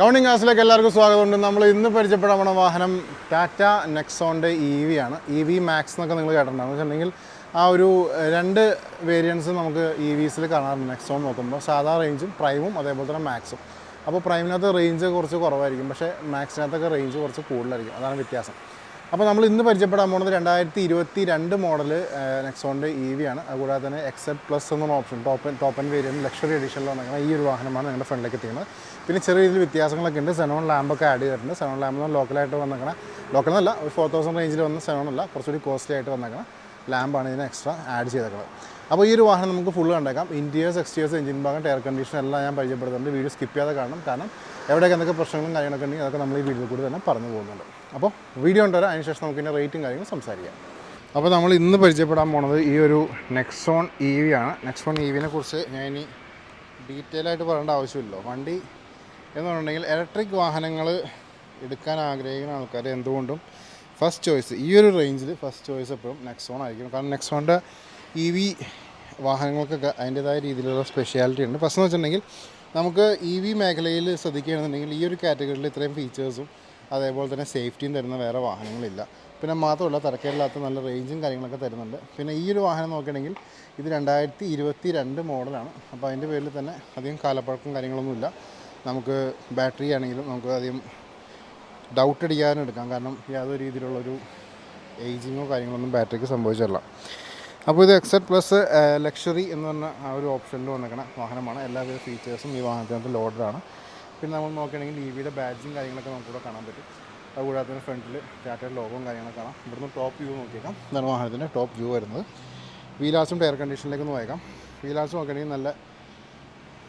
Counting ക്ലാസ്സിലേക്ക് എല്ലാവർക്കും സ്വാഗതമുണ്ട്. നമ്മൾ ഇന്ന് പരിചയപ്പെടാൻ പോണ വാഹനം ടാറ്റ നെക്സോണിൻ്റെ EV ആണ്. EV മാക്സ് എന്നൊക്കെ നിങ്ങൾ കേട്ടിട്ടുണ്ടാകും. വെച്ചിട്ടുണ്ടെങ്കിൽ ആ ഒരു രണ്ട് വേരിയൻസ് നമുക്ക് EVസിൽ കാണാറുണ്ട്. നെക്സോൺ നോക്കുമ്പോൾ സാധാ റേഞ്ചും പ്രൈമും അതേപോലെ തന്നെ മാക്സും. അപ്പോൾ പ്രൈമിനകത്ത് റേഞ്ച് കുറച്ച് കുറവായിരിക്കും, പക്ഷേ മാക്സിനകത്തൊക്കെ റേഞ്ച് കുറച്ച് കൂടുതലായിരിക്കും. അതാണ് വ്യത്യാസം. അപ്പോൾ നമ്മൾ ഇന്ന് പരിചയപ്പെടാൻ പോകുന്നത് 2022 മോഡൽ നെക്സോണിൻ്റെ EV ആണ്. അതുകൂടാതെ തന്നെ എക്സെറ്റ് പ്ലസ് എന്നൊരു option top and variant luxury എഡിഷനിൽ വന്നിരിക്കുന്ന ഈ ഒരു വാഹനമാണ് ഞങ്ങളുടെ ഫ്രണ്ടിലേക്ക് എത്തിക്കുന്നത്. പിന്നെ ചെറിയ രീതിയിൽ വ്യത്യാസങ്ങളൊക്കെ ഉണ്ട്. സെനോൺ ലാമ്പൊക്കെ ആഡ് ചെയ്തിട്ടുണ്ട്. സെനോൺ ലാമ്പ് ലോക്കലായിട്ട് വന്നിരിക്കണം, ലോക്കൽ എന്നല്ല, ഒരു 4000 റേഞ്ചിൽ വന്ന സെനോണല്ല, കുറച്ചുകൂടി കോസ്റ്റ്ലി ആയിട്ട് വന്നിരിക്കണം ലാമ്പാണ് ഇതിന് എക്സ്ട്രാ ആഡ് ചെയ്തേക്കുന്നത്. അപ്പോൾ ഈ ഒരു വാഹനം നമുക്ക് ഫുള്ള് കണ്ടേക്കാം. ഇൻറ്റീരിയേഴ്സ്, എക്സ്റ്റീരിയേഴ്സ്, എഞ്ചിൻ ഭാഗം, എയർ കണ്ടീഷൻ എല്ലാം ഞാൻ പരിചയപ്പെടുത്തുന്നുണ്ട്. വീഡിയോ സ്കിപ്പ് ചെയ്യാതെ കാണണം, കാരണം എവിടെയൊക്കെ എന്തൊക്കെ പ്രശ്നങ്ങളും കാര്യങ്ങളൊക്കെ ഉണ്ടെങ്കിൽ അതൊക്കെ നമ്മൾ ഈ വീഡിയോയിൽ കൂടി തന്നെ പറഞ്ഞു പോകുന്നുണ്ട്. അപ്പോൾ വീഡിയോ ഉണ്ടോ, അതിനുശേഷം നമുക്ക് ഇതിൻ്റെ റേറ്റും കാര്യങ്ങളും സംസാരിക്കാം. അപ്പോൾ നമ്മൾ ഇന്ന് പരിചയപ്പെടാൻ പോണത് ഈ ഒരു നെക്സോൺ EV ആണ്. നെക്സോൺ EVനെ കുറിച്ച് ഞാൻ ഇനി ഡീറ്റെയിൽ ആയിട്ട് പറയേണ്ട ആവശ്യമില്ലല്ലോ. വണ്ടി എന്ന് പറഞ്ഞിട്ടുണ്ടെങ്കിൽ ഇലക്ട്രിക് വാഹനങ്ങൾ എടുക്കാൻ ആഗ്രഹിക്കുന്ന ആൾക്കാർ എന്തുകൊണ്ടും ഫസ്റ്റ് ചോയ്സ് ഈ ഒരു റേഞ്ചിൽ ഫസ്റ്റ് ചോയ്സ് എപ്പോഴും നെക്സോൺ ആയിരിക്കും. കാരണം നെക്സോണിൻ്റെ EV വാഹനങ്ങൾക്കൊക്കെ അതിൻ്റേതായ രീതിയിലുള്ള സ്പെഷ്യാലിറ്റി ഉണ്ട്. ഫസ്റ്റ് എന്ന് വെച്ചിട്ടുണ്ടെങ്കിൽ നമുക്ക് EV മേഖലയിൽ ശ്രദ്ധിക്കുകയാണെന്നുണ്ടെങ്കിൽ ഈ ഒരു കാറ്റഗറിയിൽ ഇത്രയും ഫീച്ചേഴ്സും അതേപോലെ തന്നെ സേഫ്റ്റിയും തരുന്ന വേറെ വാഹനങ്ങളില്ല. പിന്നെ മാത്രമല്ല തരക്കേടില്ലാത്ത നല്ല റേഞ്ചും കാര്യങ്ങളൊക്കെ തരുന്നുണ്ട്. പിന്നെ ഈ ഒരു വാഹനം നോക്കുകയാണെങ്കിൽ ഇത് 2022 മോഡലാണ്. അപ്പോൾ അതിൻ്റെ പേരിൽ തന്നെ അധികം കാലപ്പഴക്കം കാര്യങ്ങളൊന്നുമില്ല. നമുക്ക് ബാറ്ററി ആണെങ്കിലും നമുക്ക് അധികം ഡൗട്ട് അടിക്കാനും എടുക്കാം, കാരണം യാതൊരു രീതിയിലുള്ളൊരു ഏജിങ്ങോ കാര്യങ്ങളൊന്നും ബാറ്ററിക്ക് സംഭവിച്ചിട്ടില്ല. അപ്പോൾ ഇത് എക്സെറ്റ് പ്ലസ് ലക്ഷറി എന്ന് പറഞ്ഞ ആ ഒരു ഓപ്ഷനിൽ വന്നിരിക്കുന്ന വാഹനമാണ്. എല്ലാവിധ ഫീച്ചേഴ്സും ഈ വാഹനത്തിനകത്ത് ലോഡഡാണ്. പിന്നെ നമ്മൾ നോക്കുകയാണെങ്കിൽ EVയുടെ ബാഡ്ജും കാര്യങ്ങളൊക്കെ നമുക്കിവിടെ കാണാൻ പറ്റും. അതുകൂടാതെ തന്നെ ഫ്രണ്ടിൽ ടാറ്റയുടെ ലോഗോയും കാര്യങ്ങളൊക്കെ കാണാം. ഇവിടുന്ന് ടോപ്പ് വ്യൂ നോക്കിയേക്കാം. ഇതാണ് വാഹനത്തിൻ്റെ ടോപ്പ് വ്യൂ വരുന്നത്. വീലാർസും എയർ കണ്ടീഷനിലേക്ക് ഒന്ന് നോക്കാം. വീലാർസ് നോക്കുകയാണെങ്കിൽ നല്ല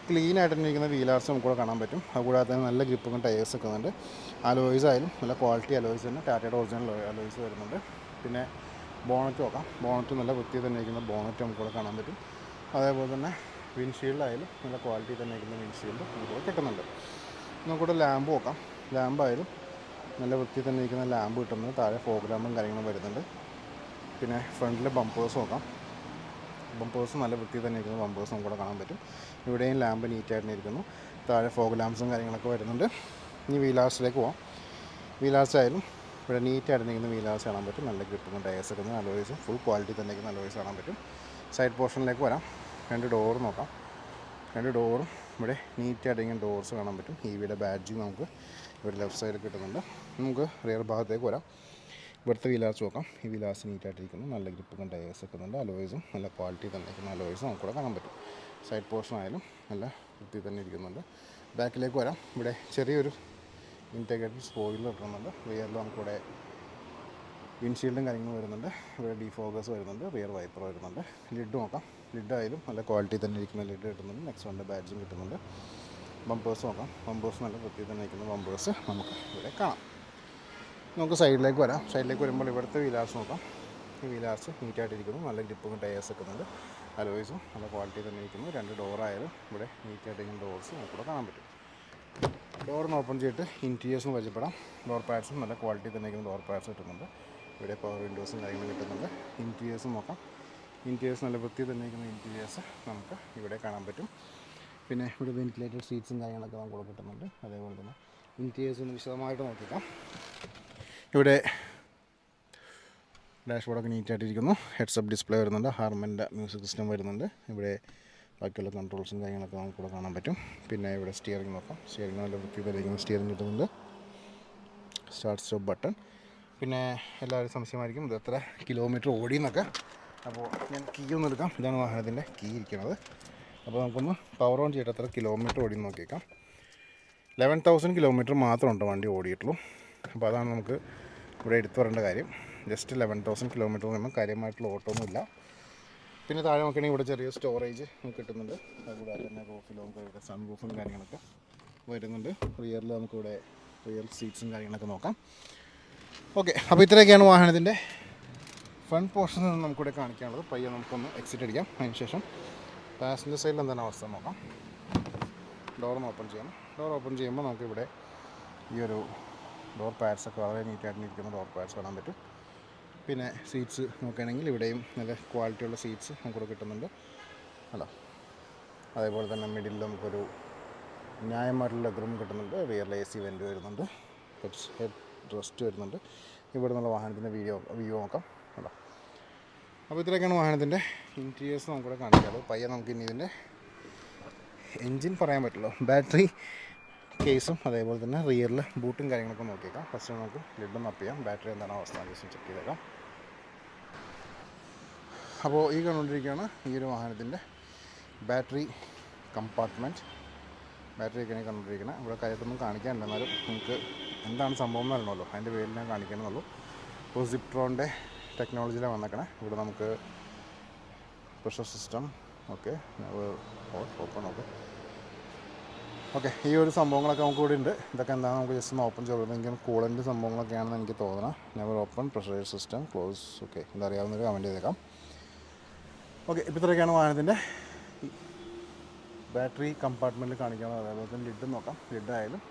ക്ലീൻ ആയിട്ട് തന്നെ ഇരിക്കുന്ന വീലാർസ് നമുക്കിവിടെ കാണാൻ പറ്റും. അതുകൂടാതെ തന്നെ നല്ല ഗ്രിപ്പും ടയേഴ്സ് വെക്കുന്നുണ്ട്. അലോയ്സ് ആയാലും നല്ല ക്വാളിറ്റി അലോയ്സ് തന്നെ, ടാറ്റയുടെ ഒറിജിനൽ അലോയ്സ് വരുന്നുണ്ട്. പിന്നെ ബോണറ്റ് നോക്കാം. ബോണറ്റ് നല്ല വൃത്തിയിൽ തന്നെ ഇരിക്കുന്ന ബോണറ്റ് നമുക്കിവിടെ കാണാൻ പറ്റും. അതേപോലെ തന്നെ വിൻഷീൽഡായാലും നല്ല ക്വാളിറ്റി തന്നെ ഇരിക്കുന്ന വിൻഷീൽഡ് നമുക്കിവിടെ കിട്ടുന്നുണ്ട്. നമുക്കിവിടെ ലാമ്പ് നോക്കാം. ലാമ്പായാലും നല്ല വൃത്തിയിൽ തന്നെ ഇരിക്കുന്ന ലാമ്പ് കിട്ടുന്നത്. താഴെ ഫോഗ് ലാമ്പും കാര്യങ്ങളും വരുന്നുണ്ട്. പിന്നെ ഫ്രണ്ടിൽ ബമ്പേഴ്സ് നോക്കാം. ബമ്പേഴ്സ് നല്ല വൃത്തിയിൽ തന്നെ ഇരിക്കുന്ന ബമ്പേഴ്സ് നമുക്കിവിടെ കാണാൻ പറ്റും. ഇവിടെയും ലാമ്പ് നീറ്റായിട്ട് ഇരിക്കുന്നു. താഴെ ഫോഗ് ലാമ്പ്സും കാര്യങ്ങളൊക്കെ വരുന്നുണ്ട്. ഇനി വീലാർസിലേക്ക് പോകാം. വീലാർസ് ആയാലും ഇവിടെ നീറ്റായിട്ട് നിൽക്കുന്ന വീലാർസ് കാണാൻ പറ്റും. നല്ല ഗ്രിപ്പും ടയേഴ്സ് എടുക്കുന്ന അലോയ്സും ഫുൾ ക്വാളിറ്റി തന്നെ ഇരിക്കുന്ന അലോയ്സ് കാണാൻ പറ്റും. സൈഡ് പോർഷനിലേക്ക് വരാം. രണ്ട് ഡോർ നോക്കാം. രണ്ട് ഡോറും ഇവിടെ നീറ്റായിട്ട് ഇങ്ങനെ ഡോർസ് കാണാൻ പറ്റും. EVയുടെ ബാഡ്ജിങ് നമുക്ക് ഇവിടെ ലെഫ്റ്റ് സൈഡിൽ കിട്ടുന്നുണ്ട്. നമുക്ക് റിയർ ഭാഗത്തേക്ക് വരാം. ഇവിടുത്തെ വീലാർസ് നോക്കാം. ഈ വീലാർസ് നീറ്റായിട്ടിരിക്കുന്നു. നല്ല ഗ്രിപ്പും ടയേഴ്സ് വെക്കുന്നുണ്ട്. അലോയ്സും നല്ല ക്വാളിറ്റി തന്നെ ഇരിക്കുന്ന അലോയ്സും നമുക്കിവിടെ കാണാൻ പറ്റും. സൈഡ് പോർഷൻ ആയാലും നല്ല വൃത്തി തന്നെ ഇരിക്കുന്നുണ്ട്. ബാക്കിലേക്ക് വരാം. ഇവിടെ ചെറിയൊരു ഇൻറ്റഗ്രേറ്റഡ് സ്പോയിലർ കിട്ടുന്നുണ്ട്. റിയറിൽ നമുക്കിവിടെ വിൻഷീൽഡും കാര്യങ്ങളും വരുന്നുണ്ട്. ഇവിടെ ഡിഫോഗസ് വരുന്നുണ്ട്. റിയർ വൈപ്പർ വരുന്നുണ്ട്. ലിഡ് നോക്കാം. ലിഡായാലും നല്ല ക്വാളിറ്റി തന്നെ ഇരിക്കുന്ന ലിഡ് കിട്ടുന്നുണ്ട്. നെക്സോണിൻ്റെ ബാഡ്ജും കിട്ടുന്നുണ്ട്. ബമ്പേഴ്സ് നോക്കാം. ബമ്പേഴ്സ് നല്ല വൃത്തി തന്നെ ഇരിക്കുന്ന ബമ്പേഴ്സ് നമുക്ക് ഇവിടെ കാണാം. നമുക്ക് സൈഡിലേക്ക് വരാം. സൈഡിലേക്ക് വരുമ്പോൾ ഇവിടുത്തെ വീലാർസ് നോക്കാം. ഈ വീലാർസ് നീറ്റായിട്ടിരിക്കുന്നു. നല്ല ഗ്രിപ്പും ടയേഴ്സ് വെക്കുന്നുണ്ട്. അലോയ്സും നല്ല ക്വാളിറ്റി തന്നെ ഇരിക്കുന്നു. രണ്ട് ഡോറായാലും ഇവിടെ നീറ്റായിട്ടിരിക്കുന്ന ഡോർസ് നമുക്കിവിടെ കാണാൻ പറ്റും. ഡോറിന് ഓപ്പൺ ചെയ്തിട്ട് ഇൻറ്റീരിയേഴ്സും പരിചയപ്പെടാം. ഡോർ പാഡ്സും നല്ല ക്വാളിറ്റി തന്നെ ഇരിക്കുന്ന ഡോർ പാഡ്സ് കിട്ടുന്നുണ്ട്. ഇവിടെ പവർ വിൻഡോസും കാര്യങ്ങളും കിട്ടുന്നുണ്ട്. ഇൻറ്റീരിയേഴ്സും നോക്കാം. ഇൻറ്റീരിയേഴ്സ് നല്ല വൃത്തി തന്നെ ഇരിക്കുന്ന ഇൻറ്റീരിയേഴ്സ് നമുക്ക് ഇവിടെ കാണാൻ പറ്റും. പിന്നെ ഇവിടെ വെൻറ്റിലേറ്റഡ് സീറ്റ്സും കാര്യങ്ങളൊക്കെ നമുക്ക് കിട്ടുന്നുണ്ട്. അതേപോലെ തന്നെ ഇൻറ്റീരിയേഴ്സ് ഒന്ന് വിശദമായിട്ട് നോക്കിക്കാം. ഇവിടെ ഡാഷ്ബോർഡൊക്കെ നീറ്റായിട്ടിരിക്കുന്നു. ഹെഡ്സപ്പ് ഡിസ്പ്ലേ വരുന്നുണ്ട്. ഹാർമൻ്റെ മ്യൂസിക് സിസ്റ്റം വരുന്നുണ്ട്. ഇവിടെ ബാക്കിയുള്ള കൺട്രോൾസും കാര്യങ്ങളൊക്കെ നമുക്കിവിടെ കാണാൻ പറ്റും. പിന്നെ ഇവിടെ സ്റ്റിയറിംഗ് നോക്കാം. സ്റ്റിയറിംഗ് നല്ല വൃത്തി തന്നെയിരിക്കുന്ന സ്റ്റിയറിംഗ് കിട്ടുന്നുണ്ട്. Start stop button. പിന്നെ എല്ലാവരും സംശയമായിരിക്കും ഇത് എത്ര കിലോമീറ്റർ ഓടിയെന്നൊക്കെ. അപ്പോൾ ഞാൻ കീ ഒന്ന് എടുക്കാം. ഇതാണ് വാഹനത്തിൻ്റെ കീ ഇരിക്കുന്നത്. അപ്പോൾ നമുക്കൊന്ന് പവർ ഓൺ ചെയ്തിട്ട് എത്ര കിലോമീറ്റർ ഓടിയെന്ന് നോക്കിയേക്കാം. 11,000 കിലോമീറ്റർ മാത്രമുണ്ട് വണ്ടി ഓടിയിട്ടുള്ളൂ. അപ്പോൾ അതാണ് നമുക്ക് ഇവിടെ എടുത്തു വരേണ്ട കാര്യം. ജസ്റ്റ് 11,000 കിലോമീറ്റർ നിന്നും കാര്യമായിട്ടുള്ള ഓട്ടമൊന്നുമില്ല. പിന്നെ താഴെ നോക്കുകയാണെങ്കിൽ ഇവിടെ ചെറിയ സ്റ്റോറേജ് നമുക്ക് കിട്ടുന്നുണ്ട്. അതുകൂടാതെ തന്നെ റൂഫിൽ നമുക്ക് ഇവിടെ സൺ റൂഫും കാര്യങ്ങളൊക്കെ വരുന്നുണ്ട്. റിയറിൽ നമുക്കിവിടെ റിയർ സീറ്റ്സും കാര്യങ്ങളൊക്കെ നോക്കാം. ഓക്കെ, അപ്പോൾ ഇത്രയൊക്കെയാണ് വാഹനത്തിൻ്റെ ഫ്രണ്ട് പോർഷനിൽ നിന്ന് നമുക്കിവിടെ കാണിക്കാനുള്ളത്. പയ്യെ നമുക്കൊന്ന് എക്സിറ്റ് അടിക്കാം. അതിനുശേഷം പാസഞ്ചർ സൈഡിൽ എന്താണ് അവസ്ഥ നോക്കാം. ഡോറൊന്ന് ഓപ്പൺ ചെയ്യണം. ഡോർ ഓപ്പൺ ചെയ്യുമ്പോൾ നമുക്കിവിടെ ഈ ഒരു ഡോർ പാഡ്സൊക്കെ വളരെ നീറ്റായിട്ടിരിക്കുന്ന ഡോർ പാഡ്സ് കാണാൻ പറ്റും. പിന്നെ സീറ്റ്സ് നോക്കുകയാണെങ്കിൽ ഇവിടെയും നല്ല ക്വാളിറ്റിയുള്ള സീറ്റ്സ് നമുക്കിവിടെ കിട്ടുന്നുണ്ട്. അതേപോലെ തന്നെ മിഡിൽ നമുക്കൊരു ന്യായമായിട്ടുള്ള ലെഗ്റൂം കിട്ടുന്നുണ്ട്. റിയറിൽ AC വെൻറ്റ് വരുന്നുണ്ട്. ഹെഡ് റെസ്റ്റ് വരുന്നുണ്ട്. ഇവിടെ നിന്നുള്ള വാഹനത്തിൻ്റെ വ്യൂ നോക്കാം കേട്ടോ. അപ്പോൾ ഇത്രയൊക്കെയാണ് വാഹനത്തിൻ്റെ ഇൻറ്റീരിയേഴ്സ് നമുക്കിവിടെ കാണിക്കാറ്. പയ്യെ നമുക്ക് ഇനി ഇതിൻ്റെ എൻജിൻ പറയാൻ പറ്റുള്ളൂ. ബാറ്ററി കേസും അതേപോലെ തന്നെ റിയറിൽ ബൂട്ടും കാര്യങ്ങളൊക്കെ നോക്കിയേക്കാം. ഫസ്റ്റ് നമുക്ക് ലിഡൊന്ന് അപ്പ് ചെയ്യാം. ബാറ്ററി എന്താണ് അവസ്ഥ ജസ്റ്റ് ചെക്ക് ചെയ്തേക്കാം. അപ്പോൾ ഈ കണ്ടുകൊണ്ടിരിക്കുകയാണ് ഈ ഒരു വാഹനത്തിൻ്റെ ബാറ്ററി കമ്പാർട്ട്മെൻറ്റ്. ബാറ്ററിയൊക്കെയാണ് കണ്ടുകൊണ്ടിരിക്കുന്നത്. ഇവിടെ കാര്യത്തൊന്നും കാണിക്കാനില്ല, എന്നാലും നമുക്ക് എന്താണ് സംഭവം എന്ന് അറിയണമല്ലോ, അതിൻ്റെ പേരിൽ ഞാൻ കാണിക്കണമെന്നുള്ളൂ. ഇപ്പോൾ സിപ്ട്രോണിൻ്റെ ടെക്നോളജിയിലാണ് വന്നേക്കണേ. ഇവിടെ നമുക്ക് pressure system okay open okay ഈ ഒരു സംഭവങ്ങളൊക്കെ നമുക്ക് ഇവിടെ ഉണ്ട്. ഇതൊക്കെ എന്താണ് നമുക്ക് ജസ്റ്റ് ഒന്ന് ഓപ്പൺ ചെയ്ത് എനിക്ക് കൂളൻ്റ് സംഭവങ്ങളൊക്കെയാണെന്ന് എനിക്ക് തോന്നണം. Never open pressure system close okay ഇതറിയാവുന്നൊരു കമൻറ്റ് ചെയ്തേക്കാം. ഓക്കെ ഇപ്പോൾ ഇത്രയൊക്കെയാണ് വാഹനത്തിൻ്റെ ബാറ്ററി കമ്പാർട്ട്മെൻറ്റിൽ കാണിക്കുന്നത്. അതേപോലെ തന്നെ ലിഡ് നോക്കാം. ലിഡായാലും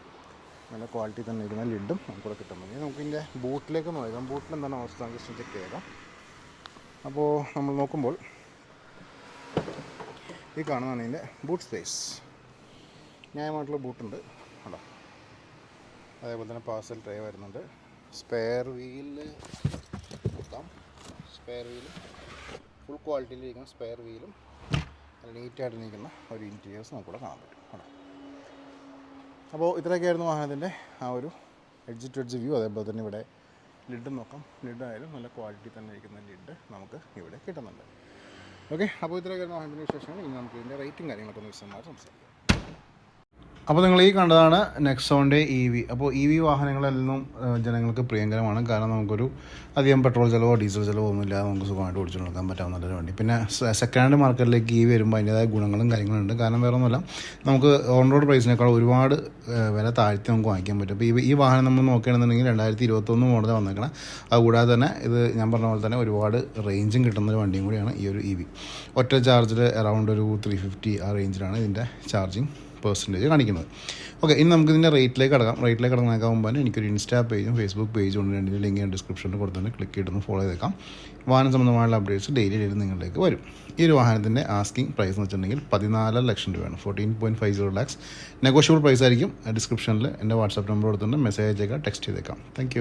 നല്ല ക്വാളിറ്റി തന്നെ ഇരിക്കുന്ന ലിഡും നമുക്കിവിടെ കിട്ടുന്നത്. നമുക്ക് ഇതിൻ്റെ ബൂട്ടിലേക്ക് നോക്കാം. ബൂട്ടിൽ എന്താണ് അവസ്ഥ ജസ്റ്റ് ചെക്ക് ചെയ്തേക്കാം. അപ്പോൾ നമ്മൾ നോക്കുമ്പോൾ ഈ കാണുന്നതാണ് ഇതിൻ്റെ ബൂട്ട് സ്പേസ്. ന്യായമായിട്ടുള്ള ബൂട്ടുണ്ട് കേട്ടോ. അതേപോലെ തന്നെ പാർസൽ ട്രേ വരുന്നുണ്ട്. സ്പെയർ വീല് നോക്കാം. സ്പെയർ വീലും ഫുൾ ക്വാളിറ്റിയിലിരിക്കുന്ന സ്പെയർ വീലും നല്ല നീറ്റായിട്ട് നിൽക്കുന്ന ഒരു ഇൻറ്റീരിയേഴ്സ് നമുക്കിവിടെ കാണാൻ പറ്റും കേട്ടോ. അപ്പോൾ ഇത്രയൊക്കെയായിരുന്നു വാഹനത്തിൻ്റെ ആ ഒരു എഡ്ജ് ടു എഡ്ജ് വ്യൂ. അതേപോലെ തന്നെ ഇവിടെ ലിഡും നോക്കാം. ലിഡായാലും നല്ല ക്വാളിറ്റി തന്നെ ഇരിക്കുന്ന ലിഡ് നമുക്ക് ഇവിടെ കിട്ടുന്നുണ്ട്. ഓക്കെ അപ്പോൾ ഇത്രയൊക്കെയായിരുന്നു വാഹനത്തിൻ്റെ വിശേഷങ്ങൾ. ഇനി നമുക്ക് ഇതിൻ്റെ റേറ്റും കാര്യങ്ങളൊക്കെ ഒന്ന് വിശദമായിട്ട് സംസാരിക്കാം. അപ്പോൾ നിങ്ങൾ ഈ കണ്ടതാണ് നെക്സോണിൻ്റെ EV. അപ്പോൾ EV വാഹനങ്ങളെല്ലാം ജനങ്ങൾക്ക് പ്രിയങ്കരമാണ്. കാരണം നമുക്കൊരു അധികം പെട്രോൾ ചിലവോ ഡീസൽ ചിലവോ ഒന്നുമില്ലാതെ നമുക്ക് സുഖമായിട്ട് ഓടിച്ചു നടക്കാൻ പറ്റാവുന്ന നല്ലൊരു വണ്ടി. പിന്നെ സെക്കൻഡ് ഹാൻഡ് മാർക്കറ്റിലേക്ക് EV വരുമ്പോൾ അതിൻ്റേതായ ഗുണങ്ങളും കാര്യങ്ങളുണ്ട്. കാരണം വേറെ ഒന്നുമില്ല, നമുക്ക് ഓൺ റോഡ് പ്രൈസിനേക്കാൾ ഒരുപാട് വില താഴ്ത്തി നമുക്ക് വാങ്ങിക്കാൻ പറ്റും. അപ്പോൾ ഈ വാഹനം നമ്മൾ നോക്കുകയാണെന്നുണ്ടെങ്കിൽ 2021 മോഡൽ വന്നേക്കണം. അതുകൂടാതെ തന്നെ ഇത് ഞാൻ പറഞ്ഞ പോലെ തന്നെ ഒരുപാട് റേഞ്ചും കിട്ടുന്നൊരു വണ്ടിയും കൂടിയാണ് ഈ ഒരു EV. ഒറ്റ ചാർജിൽ അറൗണ്ട് ഒരു 350 ആ റേഞ്ചിലാണ് ഇതിൻ്റെ ചാർജിങ് പെർസെൻറ്റേജ് കാണിക്കുന്നത്. ഓക്കെ ഇനി നമുക്ക് ഇതിൻ്റെ റേറ്റിലേക്ക് കടക്കാം. റേറ്റിലേക്ക് കടന്നേക്കാൻ മുമ്പാണ് എനിക്കൊരു ഇൻസ്റ്റാ പേജും ഫേസ്ബുക്ക് പേജും ഉണ്ട്. രണ്ടിൻ്റെ ലിങ്ക് ഞാൻ ഡിസ്ക്രിപ്ഷനിൽ കൊടുത്തുകൊണ്ട് ക്ലിക്ക് ചെയ്തൊന്ന് ഫോളോ ചെയ്തേക്കാം. വാഹനം സംബന്ധമായുള്ള അപ്ഡേറ്റ്സ് ഡെയിലി നിങ്ങളിലേക്ക് വരും. ഈ ഒരു വാഹനത്തിൻ്റെ ആസ്കിംഗ് പ്രൈസ് എന്ന് വെച്ചിട്ടുണ്ടെങ്കിൽ 14 ലക്ഷം രൂപയാണ്. 14.50 lakhs. നെഗോഷ്യബിൾ പ്രൈസ് ആയിരിക്കും. ഡിസ്ക്രിപ്ഷനിൽ എൻ്റെ വാട്സാപ്പ് നമ്പർ കൊടുത്തുകൊണ്ട് മെസ്സേജ് അയച്ചേക്കാം, ടെക്സ്റ്റ് ചെയ്തേക്കാം. താങ്ക്